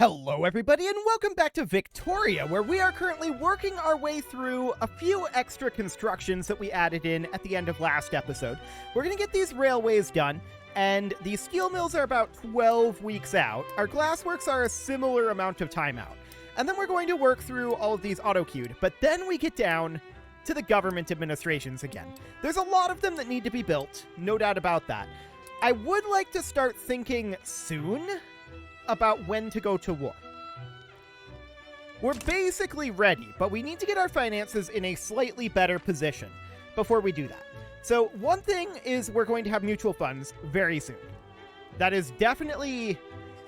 Hello everybody and welcome back to Victoria, where we are currently working our way through a few extra constructions that we added in at the end of last episode. We're going to get these railways done, and the steel mills are about 12 weeks out. Our glassworks are a similar amount of time out. And then we're going to work through all of these auto-queued, but then we get down to the government administrations again. There's a lot of them that need to be built, no doubt about that. I would like to start thinking soon about when to go to war. We're basically ready, but we need to get our finances in a slightly better position before we do that. So one thing is we're going to have mutual funds very soon. That is definitely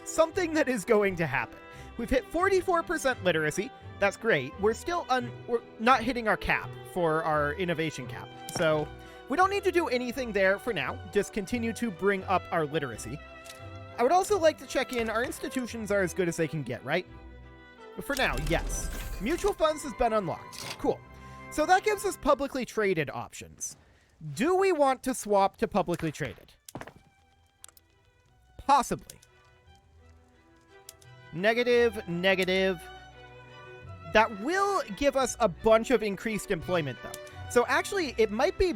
something that is going to happen. We've hit 44% literacy. That's great. We're still we're not hitting our cap for our innovation cap. So we don't need to do anything there for now. Just continue to bring up our literacy. I would also like to check in. Our institutions are as good as they can get, right? But for now, yes. Mutual funds has been unlocked. Cool. So that gives us publicly traded options. Do we want to swap to publicly traded? Possibly. Negative, negative. That will give us a bunch of increased employment, though. So actually, it might be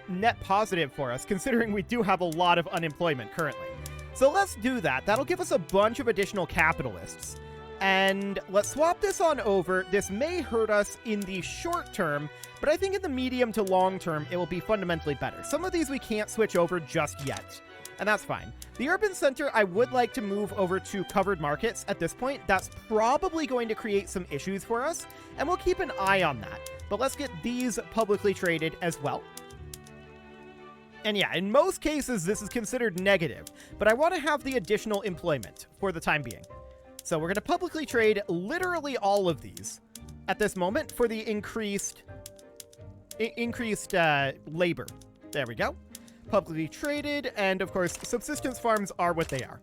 net positive for us, considering we do have a lot of unemployment currently. So let's do that. That'll give us a bunch of additional capitalists. And let's swap this on over. This may hurt us in the short term, but I think in the medium to long term, it will be fundamentally better. Some of these we can't switch over just yet, and that's fine. The urban center, I would like to move over to covered markets at this point. That's probably going to create some issues for us, and we'll keep an eye on that. But let's get these publicly traded as well. And yeah, in most cases, this is considered negative, but I want to have the additional employment for the time being. So we're going to publicly trade literally all of these at this moment for the increased labor. There we go. Publicly traded, and of course, subsistence farms are what they are.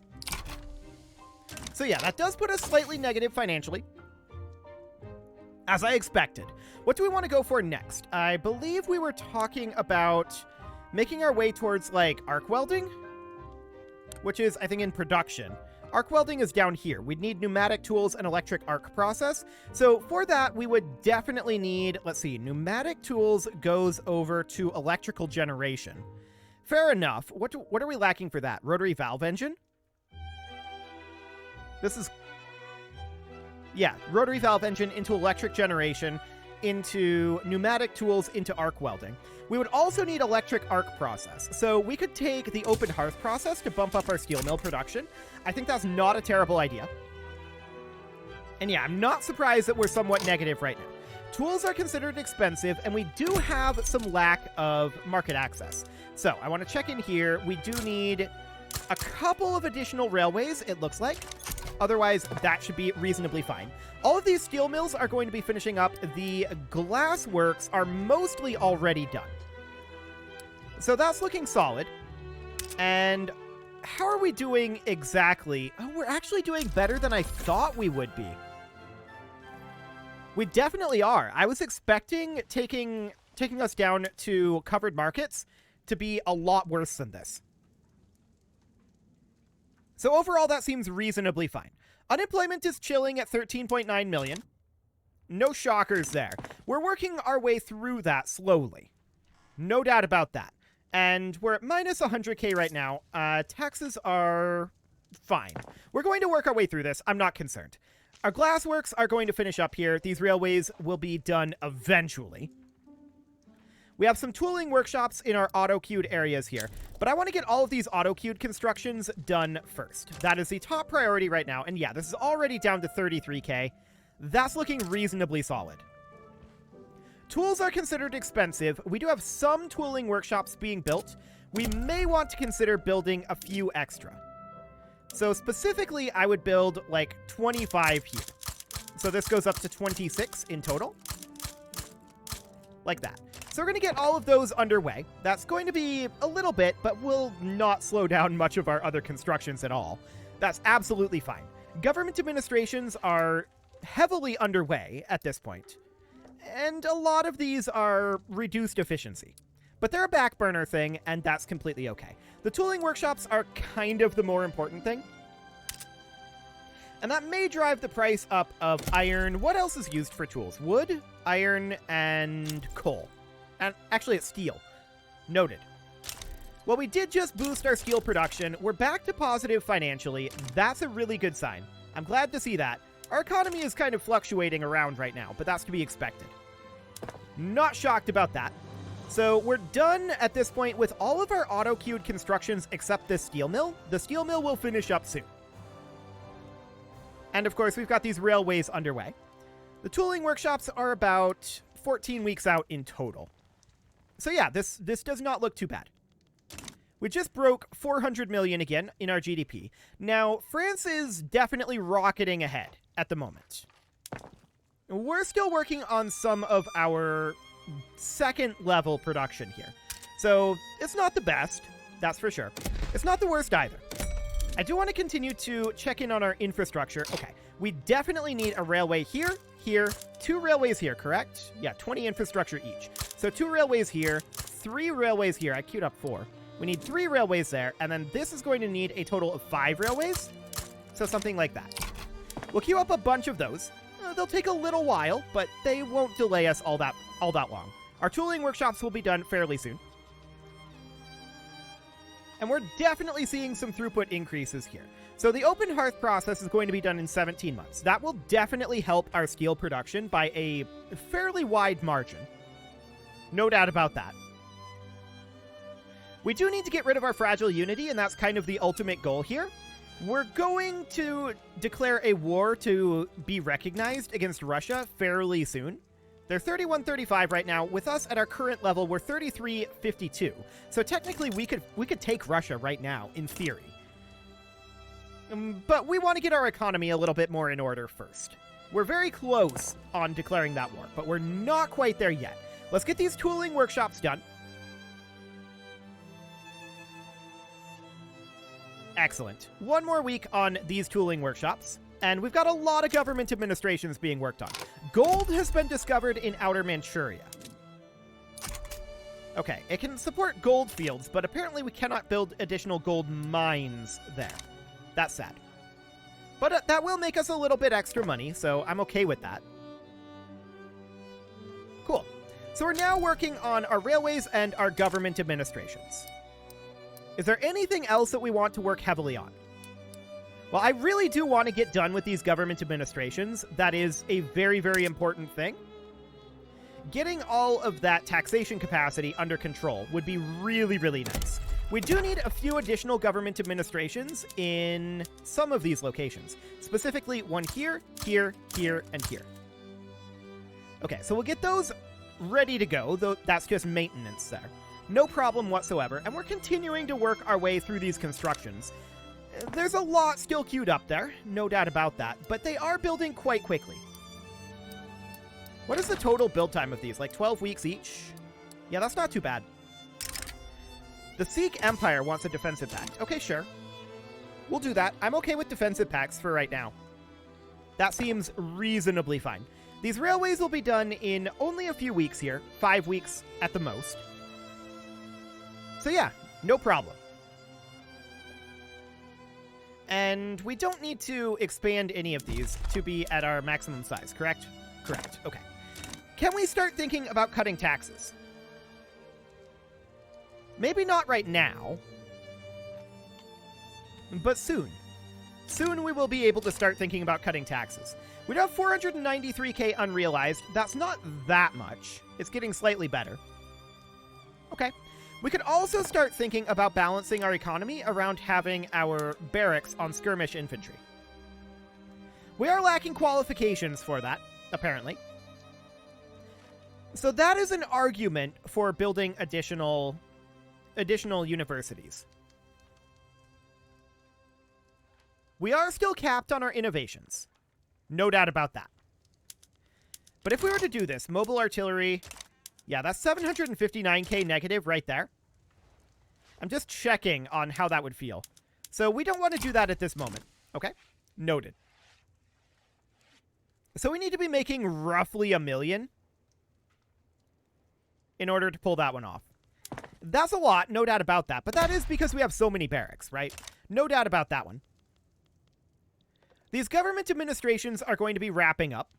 So yeah, that does put us slightly negative financially, as I expected. What do we want to go for next? I believe we were talking about making our way towards, like, arc welding, which is, I think, in production. Arc welding is down here. We'd need pneumatic tools and electric arc process. So for that, we would definitely need, let's see, pneumatic tools goes over to electrical generation. Fair enough. What are we lacking for that? Rotary valve engine? This is... yeah, rotary valve engine into electric generation, into pneumatic tools, into arc welding. We would also need electric arc process. So we could take the open hearth process to bump up our steel mill production. I think that's not a terrible idea. And yeah, I'm not surprised that we're somewhat negative right now. Tools are considered expensive, and we do have some lack of market access. So I want to check in here. We do need a couple of additional railways, it looks like. Otherwise, that should be reasonably fine. All of these steel mills are going to be finishing up. The glass works are mostly already done. So that's looking solid. And how are we doing exactly? Oh, we're actually doing better than I thought we would be. We definitely are. I was expecting taking us down to covered markets to be a lot worse than this. So overall, that seems reasonably fine. Unemployment is chilling at 13.9 million. No shockers there. We're working our way through that slowly. No doubt about that. And we're at minus 100k right now. Taxes are fine. We're going to work our way through this. I'm not concerned. Our glassworks are going to finish up here. These railways will be done eventually. We have some tooling workshops in our auto-queued areas here, but I want to get all of these auto-queued constructions done first. That is the top priority right now, and yeah, this is already down to 33k. That's looking reasonably solid. Tools are considered expensive. We do have some tooling workshops being built. We may want to consider building a few extra. So specifically, I would build like 25 here. So this goes up to 26 in total. Like that. So we're going to get all of those underway. That's going to be a little bit, but will not slow down much of our other constructions at all. That's absolutely fine. Government administrations are heavily underway at this point, and a lot of these are reduced efficiency. But they're a back burner thing, and that's completely okay. The tooling workshops are kind of the more important thing. And that may drive the price up of iron. What else is used for tools? Wood, iron, and coal. And actually, it's steel. Noted. Well, we did just boost our steel production. We're back to positive financially. That's a really good sign. I'm glad to see that. Our economy is kind of fluctuating around right now, but that's to be expected. Not shocked about that. So we're done at this point with all of our auto-queued constructions except this steel mill. The steel mill will finish up soon. And of course, we've got these railways underway. The tooling workshops are about 14 weeks out in total. So yeah, this does not look too bad. We just broke 400 million again in our GDP. Now, France is definitely rocketing ahead at the moment. We're still working on some of our second level production here. So it's not the best, that's for sure. It's not the worst either. I do want to continue to check in on our infrastructure. Okay, we definitely need a railway here, here, 2 railways here, correct? Yeah, 20 infrastructure each. So 2 railways here, 3 railways here. I queued up 4. We need 3 railways there, and then this is going to need a total of 5 railways. So something like that. We'll queue up a bunch of those. They'll take a little while, but they won't delay us all that long. Our tooling workshops will be done fairly soon. And we're definitely seeing some throughput increases here. So the open hearth process is going to be done in 17 months. That will definitely help our steel production by a fairly wide margin. No doubt about that. We do need to get rid of our fragile unity, and that's kind of the ultimate goal here. We're going to declare a war to be recognized against Russia fairly soon. They're 31-35 right now. With us at our current level, we're 33-52. So technically, we could take Russia right now, in theory. But we want to get our economy a little bit more in order first. We're very close on declaring that war, but we're not quite there yet. Let's get these tooling workshops done. Excellent. 1 more week on these tooling workshops, and we've got a lot of government administrations being worked on. Gold has been discovered in Outer Manchuria. Okay, it can support gold fields, but apparently we cannot build additional gold mines there. That's sad. But that will make us a little bit extra money, so I'm okay with that. Cool. So we're now working on our railways and our government administrations. Is there anything else that we want to work heavily on? Well, I really do want to get done with these government administrations. That is a very, very important thing. Getting all of that taxation capacity under control would be really, really nice. We do need a few additional government administrations in some of these locations. Specifically, one here, here, here, and here. Okay, so we'll get those ready to go, though that's just maintenance there. No problem whatsoever, and we're continuing to work our way through these constructions. There's a lot still queued up there, no doubt about that, but they are building quite quickly. What is the total build time of these? Like 12 weeks each? Yeah, that's not too bad. The Sikh Empire wants a defensive pact. Okay, sure. We'll do that. I'm okay with defensive pacts for right now. That seems reasonably fine. These railways will be done in only a few weeks here, 5 weeks at the most. So yeah, no problem. And we don't need to expand any of these to be at our maximum size, correct? Correct, okay. Can we start thinking about cutting taxes? Maybe not right now, but soon. Soon we will be able to start thinking about cutting taxes. We have 493k unrealized. That's not that much. It's getting slightly better. Okay. We could also start thinking about balancing our economy around having our barracks on skirmish infantry. We are lacking qualifications for that, apparently. So that is an argument for building additional universities. We are still capped on our innovations. No doubt about that. But if we were to do this, mobile artillery... Yeah, that's 759k negative right there. I'm just checking on how that would feel. So we don't want to do that at this moment. Okay? Noted. So we need to be making roughly 1 million in order to pull that one off. That's a lot, no doubt about that. But that is because we have so many barracks, right? No doubt about that one. These government administrations are going to be wrapping up,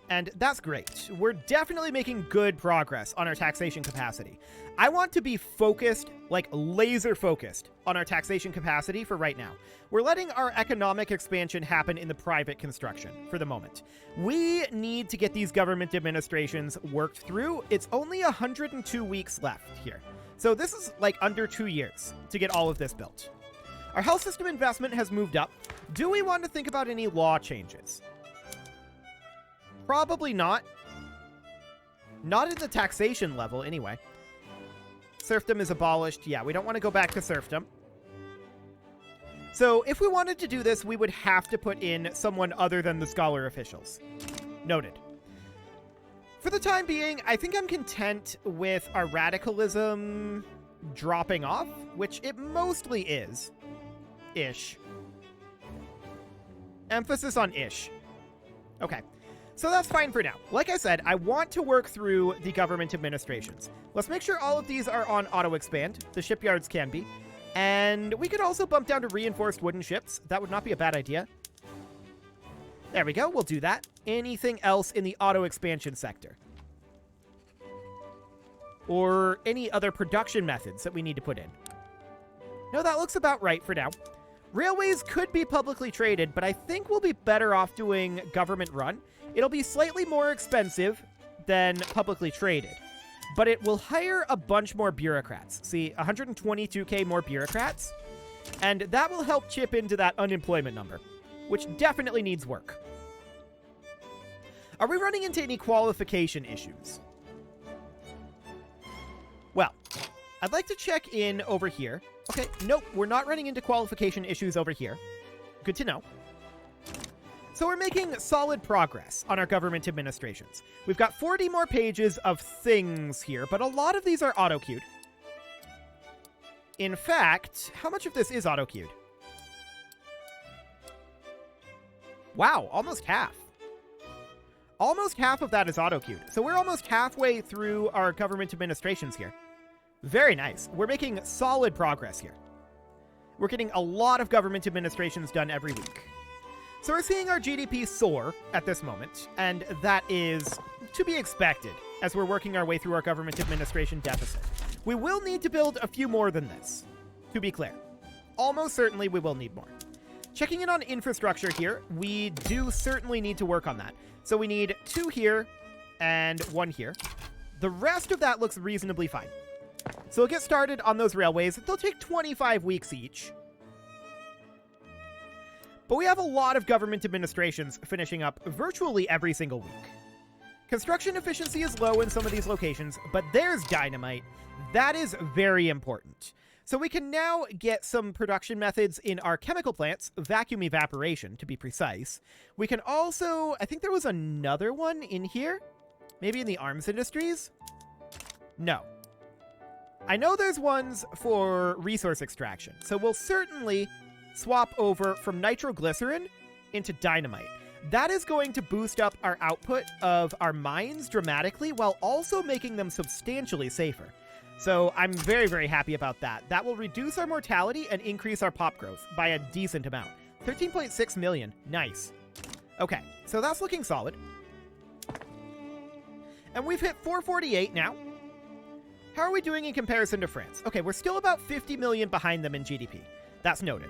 and that's great. We're definitely making good progress on our taxation capacity. I want to be focused, like laser focused, on our taxation capacity for right now. We're letting our economic expansion happen in the private construction for the moment. We need to get these government administrations worked through. It's only 102 weeks left here. So this is like under 2 years to get all of this built. Our health system investment has moved up. Do we want to think about any law changes? Probably not. Not at the taxation level, anyway. Serfdom is abolished. Yeah, we don't want to go back to serfdom. So if we wanted to do this, we would have to put in someone other than the scholar officials. Noted. For the time being, I think I'm content with our radicalism dropping off, which it mostly is. Ish. Emphasis on ish. Okay. So that's fine for now. Like I said, I want to work through the government administrations. Let's make sure all of these are on auto-expand. The shipyards can be. And we could also bump down to reinforced wooden ships. That would not be a bad idea. There we go. We'll do that. Anything else in the auto-expansion sector? Or any other production methods that we need to put in? No, that looks about right for now. Railways could be publicly traded, but I think we'll be better off doing government run. It'll be slightly more expensive than publicly traded, but it will hire a bunch more bureaucrats. See, 122k more bureaucrats, and that will help chip into that unemployment number, which definitely needs work. Are we running into any qualification issues? Well, I'd like to check in over here. Okay, nope, we're not running into qualification issues over here. Good to know. So we're making solid progress on our government administrations. We've got 40 more pages of things here, but a lot of these are auto-queued. In fact, how much of this is auto-queued? Wow, almost half. Almost half of that is auto-queued. So we're almost halfway through our government administrations here. Very nice. We're making solid progress here. We're getting a lot of government administrations done every week. So we're seeing our GDP soar at this moment, and that is to be expected as we're working our way through our government administration deficit. We will need to build a few more than this, to be clear. Almost certainly we will need more. Checking in on infrastructure here, we do certainly need to work on that. So we need 2 here and 1 here. The rest of that looks reasonably fine. So we'll get started on those railways. They'll take 25 weeks each. But we have a lot of government administrations finishing up virtually every single week. Construction efficiency is low in some of these locations, but there's dynamite. That is very important. So we can now get some production methods in our chemical plants, vacuum evaporation to be precise. We can also, I think there was another one in here, maybe in the arms industries? No. I know there's ones for resource extraction, so we'll certainly swap over from nitroglycerin into dynamite. That is going to boost up our output of our mines dramatically while also making them substantially safer. So I'm very, very happy about that. That will reduce our mortality and increase our pop growth by a decent amount. 13.6 million. Nice. Okay, so that's looking solid. And we've hit 448 now. How are we doing in comparison to France? Okay, we're still about 50 million behind them in GDP. That's noted.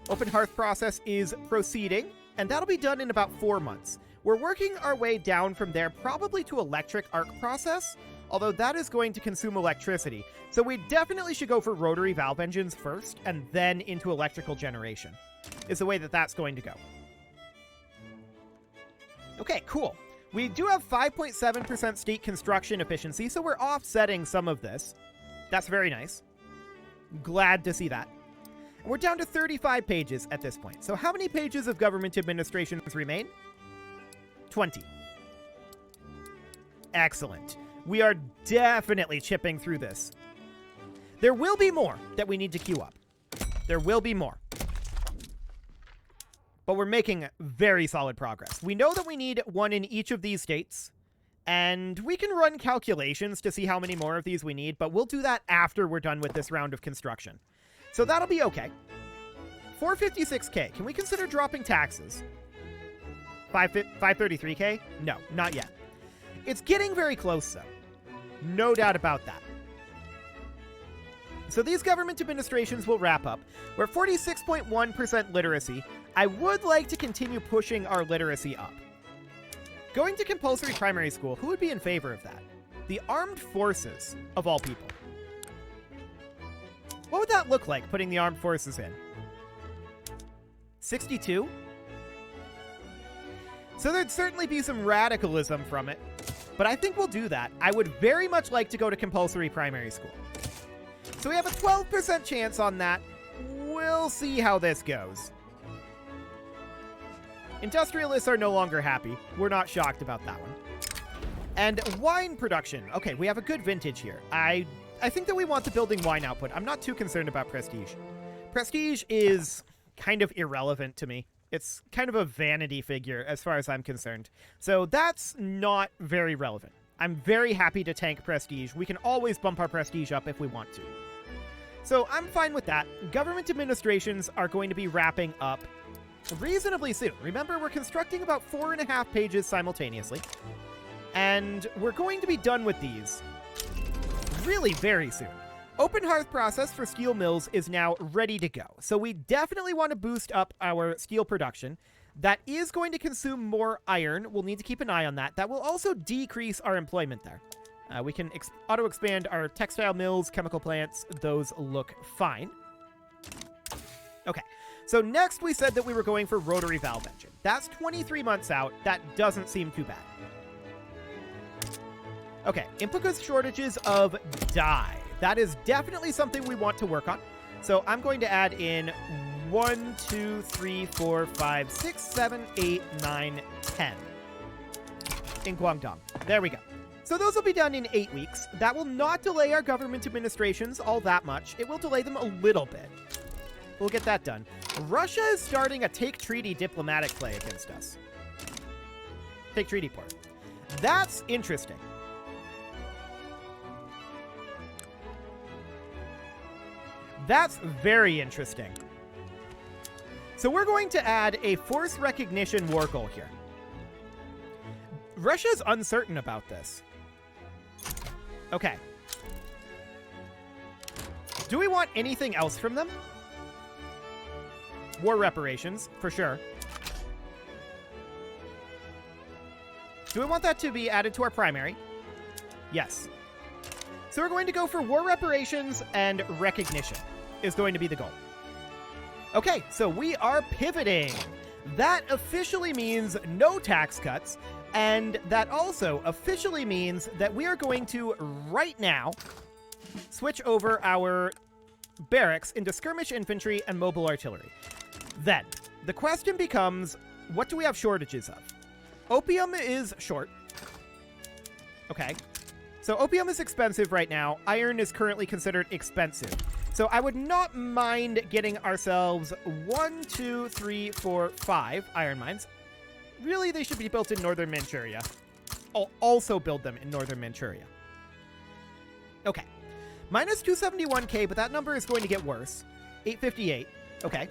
Open hearth process is proceeding, and that'll be done in about 4 months. We're working our way down from there, probably to electric arc process, although that is going to consume electricity. So we definitely should go for rotary valve engines first, and then into electrical generation, is the way that that's going to go. Okay, cool. We do have 5.7% state construction efficiency, so we're offsetting some of this. That's very nice. Glad to see that. And we're down to 35 pages at this point. So how many pages of government administrations remain? 20. Excellent. We are definitely chipping through this. There will be more that we need to queue up. There will be more. But we're making very solid progress. We know that we need 1 in each of these states, and we can run calculations to see how many more of these we need, but we'll do that after we're done with this round of construction. So that'll be okay. 456K. Can we consider dropping taxes? 533K? No, not yet. It's getting very close, though. No doubt about that. So these government administrations will wrap up. We're at 46.1% literacy. I would like to continue pushing our literacy up. Going to compulsory primary school, who would be in favor of that? The armed forces, of all people. What would that look like, putting the armed forces in? 62? So there'd certainly be some radicalism from it, but I think we'll do that. I would very much like to go to compulsory primary school. So we have a 12% chance on that. We'll see how this goes. Industrialists are no longer happy. We're not shocked about that one. And wine production. Okay, we have a good vintage here. I think that we want the building wine output. I'm not too concerned about prestige. Prestige is kind of irrelevant to me. It's kind of a vanity figure as far as I'm concerned. So that's not very relevant. I'm very happy to tank prestige. We can always bump our prestige up if we want to. So I'm fine with that. Government administrations are going to be wrapping up reasonably soon. Remember, we're constructing about 4.5 pages simultaneously. And we're going to be done with these really very soon. Open hearth process for steel mills is now ready to go. So we definitely want to boost up our steel production. That is going to consume more iron. We'll need to keep an eye on that. That will also decrease our employment there. We can auto-expand our textile mills, chemical plants. Those look fine. Okay, so next we said that we were going for rotary valve engine. That's 23 months out. That doesn't seem too bad. Okay, implicates shortages of dye. That is definitely something we want to work on. So I'm going to add in 1, 2, 3, 4, 5, 6, 7, 8, 9, 10 in Guangdong. There we go. So those will be done in 8 weeks. That will not delay our government administrations all that much. It will delay them a little bit. We'll get that done. Russia is starting a take treaty diplomatic play against us. Take treaty port. That's interesting. That's very interesting. So we're going to add a force recognition war goal here. Russia's uncertain about this. Okay. Do we want anything else from them? War reparations, for sure. Do we want that to be added to our primary? Yes. So we're going to go for war reparations and recognition is going to be the goal. Okay, so we are pivoting. That officially means no tax cuts, and that also officially means that we are going to, right now, switch over our barracks into skirmish infantry and mobile artillery. Then, the question becomes, what do we have shortages of? Opium is short. Okay. So opium is expensive right now. Iron is currently considered expensive. So I would not mind getting ourselves 1, 2, 3, 4, 5 iron mines. Really, they should be built in northern Manchuria. I'll also build them in northern Manchuria. Okay. Minus 271k, but that number is going to get worse. 858. Okay.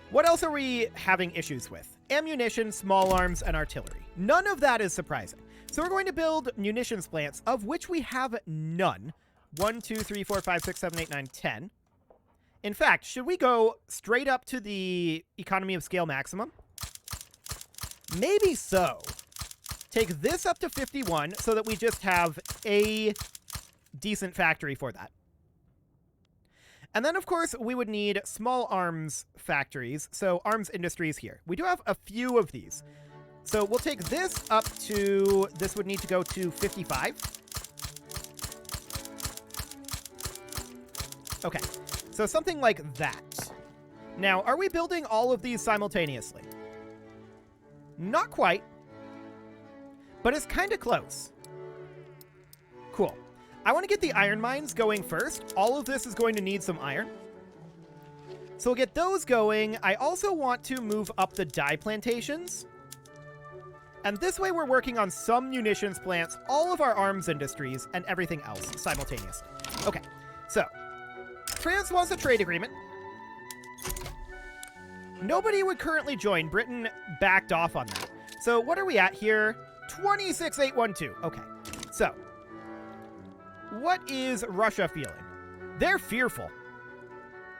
What else are we having issues with? Ammunition, small arms, and artillery. None of that is surprising. So we're going to build munitions plants, of which we have none. 1, 2, 3, 4, 5, 6, 7, 8, 9, 10. In fact, should we go straight up to the economy of scale maximum? Maybe so. Take this up to 51 so that we just have a decent factory for that. And then, of course, we would need small arms factories, so arms industries here. We do have a few of these. So we'll take this up to, this would need to go to 55. Okay, so something like that. Now, are we building all of these simultaneously? Not quite, but it's kind of close. Cool. I want to get the iron mines going first. All of this is going to need some iron. So we'll get those going. I also want to move up the dye plantations. And this way we're working on some munitions plants, all of our arms industries, and everything else simultaneously. Okay, so France wants a trade agreement. Nobody would currently join. Britain backed off on that. So what are we at here? 26,812. Okay. So what is Russia feeling? They're fearful.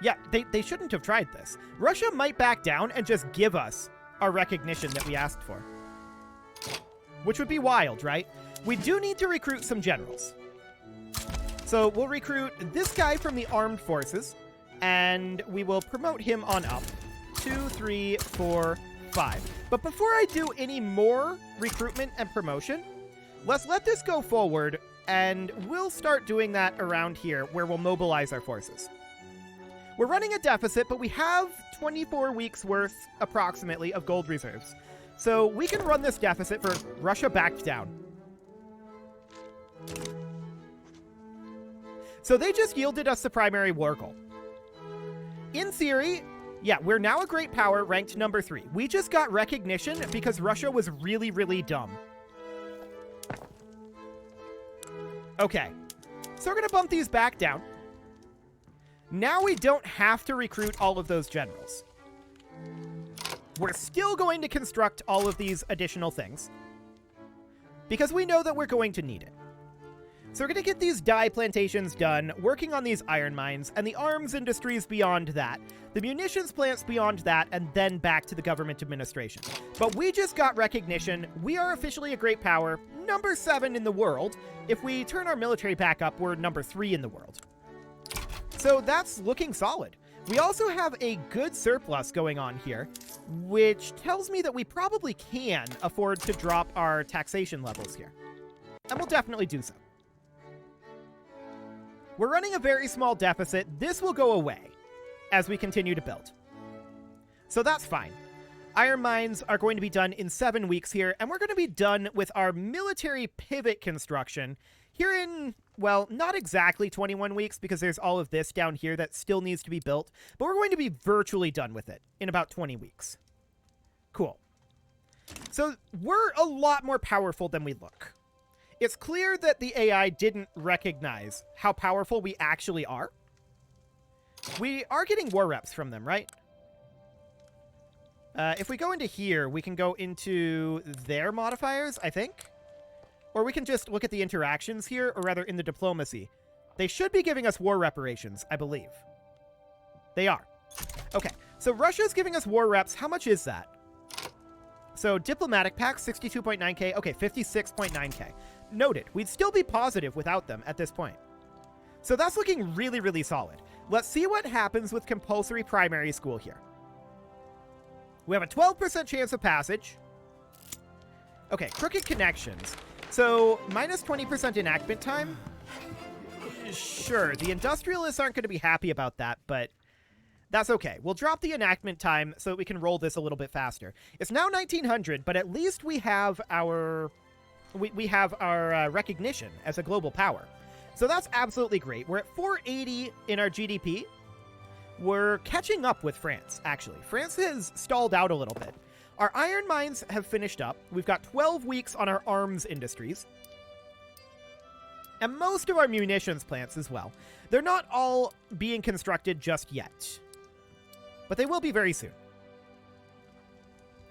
Yeah, they shouldn't have tried this. Russia might back down and just give us our recognition that we asked for. Which would be wild, right? We do need to recruit some generals. So we'll recruit this guy from the armed forces, and we will promote him on up. 2, 3, 4, 5. But before I do any more recruitment and promotion, let's let this go forward, and we'll start doing that around here, where we'll mobilize our forces. We're running a deficit, but we have 24 weeks worth, approximately, of gold reserves. So we can run this deficit for Russia backed down. So they just yielded us the primary war goal. In theory, yeah, we're now a great power, ranked number 3. We just got recognition because Russia was really, really dumb. Okay, so we're going to bump these back down. Now we don't have to recruit all of those generals. We're still going to construct all of these additional things because we know that we're going to need it. So we're going to get these dye plantations done, working on these iron mines, and the arms industries beyond that, the munitions plants beyond that, and then back to the government administration. But we just got recognition. We are officially a great power, number 7 in the world. If we turn our military back up, we're number 3 in the world. So that's looking solid. We also have a good surplus going on here, which tells me that we probably can afford to drop our taxation levels here. And we'll definitely do so. We're running a very small deficit. This will go away as we continue to build. So that's fine. Iron mines are going to be done in 7 weeks here, and we're going to be done with our military pivot construction here in, well, not exactly 21 weeks because there's all of this down here that still needs to be built, but we're going to be virtually done with it in about 20 weeks. Cool. So we're a lot more powerful than we look. It's clear that the AI didn't recognize how powerful we actually are. We are getting war reps from them, right? If we go into here, we can go into their modifiers, I think. Or we can just look at the interactions here, or rather in the diplomacy. They should be giving us war reparations, I believe. They are. Okay, so Russia's giving us war reps. How much is that? So diplomatic packs, 62.9k. Okay, 56.9k. Noted. We'd still be positive without them at this point. So that's looking really, really solid. Let's see what happens with compulsory primary school here. We have a 12% chance of passage. Okay, crooked connections. So minus 20% enactment time. Sure, the industrialists aren't going to be happy about that, but that's okay. We'll drop the enactment time so that we can roll this a little bit faster. It's now 1900, but at least we have our recognition as a global power. So that's absolutely great. We're at 480 in our GDP. We're catching up with France, actually. France has stalled out a little bit. Our iron mines have finished up. We've got 12 weeks on our arms industries. And most of our munitions plants as well. They're not all being constructed just yet, but they will be very soon.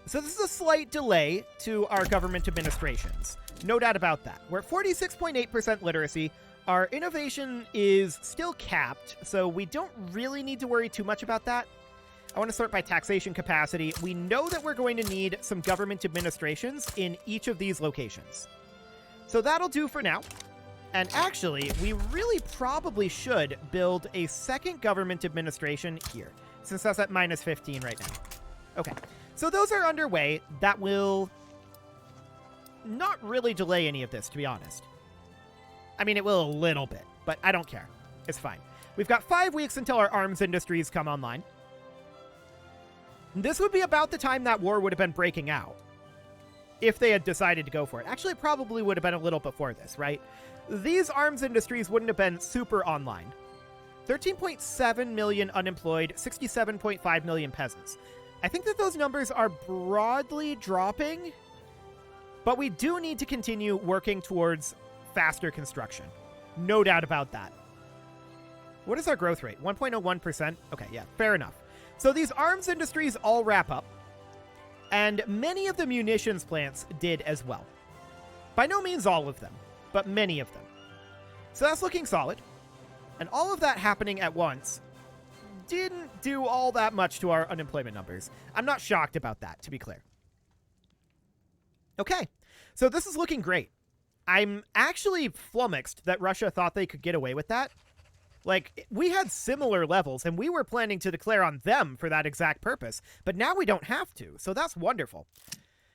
So this is a slight delay to our government administrations. No doubt about that. We're at 46.8% literacy. Our innovation is still capped, so we don't really need to worry too much about that. I want to start by taxation capacity. We know that we're going to need some government administrations in each of these locations. So that'll do for now. And actually, we really probably should build a second government administration here, since that's at minus 15 right now. Okay, so those are underway. That will not really delay any of this, to be honest. I mean, it will a little bit, but I don't care. It's fine. We've got 5 weeks until our arms industries come online. This would be about the time that war would have been breaking out, if they had decided to go for it. Actually, it probably would have been a little before this, right? These arms industries wouldn't have been super online. 13.7 million unemployed, 67.5 million peasants. I think that those numbers are broadly dropping, but we do need to continue working towards faster construction. No doubt about that. What is our growth rate? 1.01%? Okay, yeah, fair enough. So these arms industries all wrap up, and many of the munitions plants did as well. By no means all of them, but many of them. So that's looking solid. And all of that happening at once didn't do all that much to our unemployment numbers. I'm not shocked about that, to be clear. Okay, so this is looking great. I'm actually flummoxed that Russia thought they could get away with that. Like, we had similar levels, and we were planning to declare on them for that exact purpose, but now we don't have to, so that's wonderful.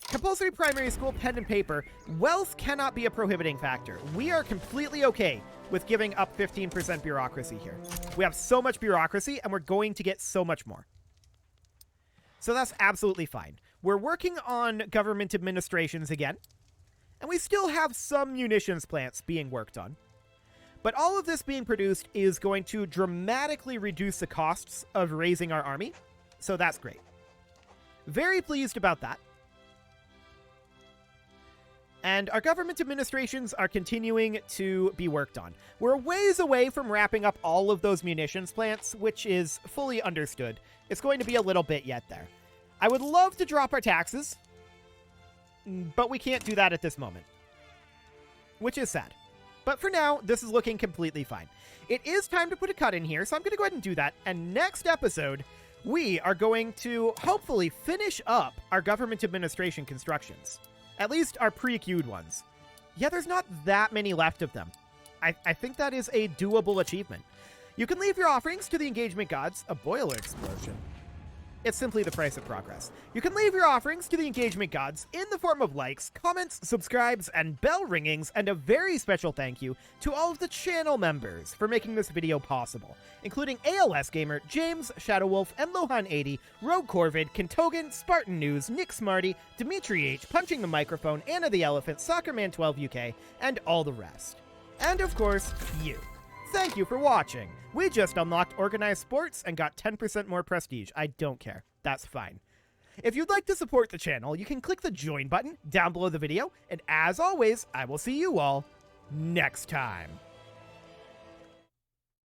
Compulsory primary school, pen and paper. Wealth cannot be a prohibiting factor. We are completely okay with giving up 15% bureaucracy here. We have so much bureaucracy, and we're going to get so much more. So that's absolutely fine. We're working on government administrations again, and we still have some munitions plants being worked on. But all of this being produced is going to dramatically reduce the costs of raising our army, so that's great. Very pleased about that. And our government administrations are continuing to be worked on. We're ways away from wrapping up all of those munitions plants, which is fully understood. It's going to be a little bit yet there. I would love to drop our taxes, but we can't do that at this moment, which is sad. But for now, this is looking completely fine. It is time to put a cut in here, so I'm going to go ahead and do that. And next episode, we are going to hopefully finish up our government administration constructions. At least our pre-queued ones. Yeah, there's not that many left of them. I think that is a doable achievement. You can leave your offerings to the engagement gods. A boiler explosion. It's simply the price of progress. You can leave your offerings to the engagement gods in the form of likes, comments, subscribes, and bell ringings, and a very special thank you to all of the channel members for making this video possible, including ALS Gamer, James, Shadowwolf, and Lohan80, Rogue Corvid, Kentogan, Spartan News, Nick Smarty, Dimitri H, Punching the Microphone, Anna the Elephant, Soccerman12 UK, and all the rest. And of course, you. Thank you for watching. We just unlocked organized sports and got 10% more prestige. I don't care. That's fine. If you'd like to support the channel, you can click the join button down below the video. And as always, I will see you all next time.